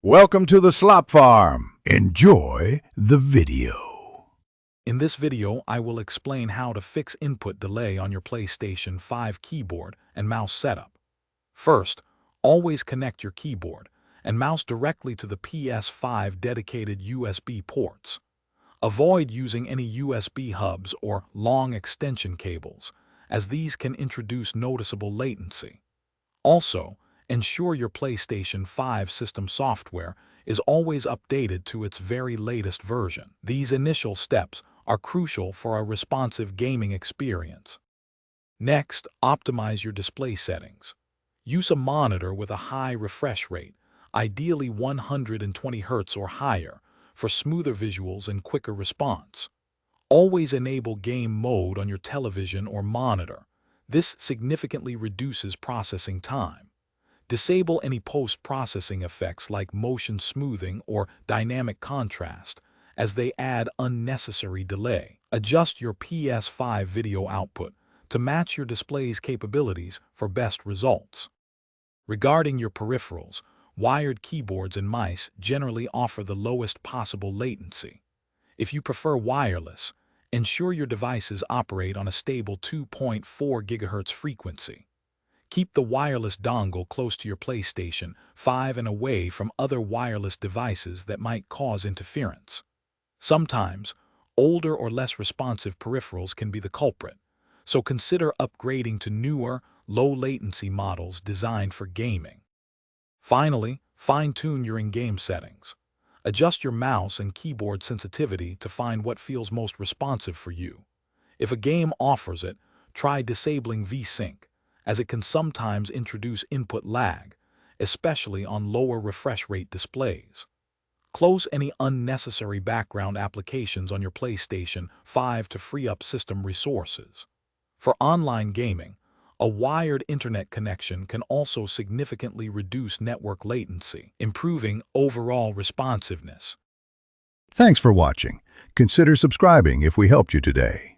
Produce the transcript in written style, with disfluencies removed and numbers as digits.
Welcome to the Slop Farm. Enjoy the video. In this video, I will explain how to fix input delay on your PlayStation 5 keyboard and mouse setup. First, always connect your keyboard and mouse directly to the PS5 dedicated USB ports. Avoid using any USB hubs or long extension cables, as these can introduce noticeable latency. Also, ensure your PlayStation 5 system software is always updated to its very latest version. These initial steps are crucial for a responsive gaming experience. Next, optimize your display settings. Use a monitor with a high refresh rate, ideally 120 Hz or higher, for smoother visuals and quicker response. Always enable game mode on your television or monitor. This significantly reduces processing time. Disable any post-processing effects like motion smoothing or dynamic contrast, as they add unnecessary delay. Adjust your PS5 video output to match your display's capabilities for best results. Regarding your peripherals, wired keyboards and mice generally offer the lowest possible latency. If you prefer wireless, ensure your devices operate on a stable 2.4 GHz frequency. Keep the wireless dongle close to your PlayStation 5 and away from other wireless devices that might cause interference. Sometimes, older or less responsive peripherals can be the culprit, so consider upgrading to newer, low-latency models designed for gaming. Finally, fine-tune your in-game settings. Adjust your mouse and keyboard sensitivity to find what feels most responsive for you. If a game offers it, try disabling V-Sync, as it can sometimes introduce input lag, especially on lower refresh rate displays. Close any unnecessary background applications on your PlayStation 5 to free up system resources. For online gaming, a wired internet connection can also significantly reduce network latency, improving overall responsiveness. Thanks for watching. Consider subscribing if we helped you today.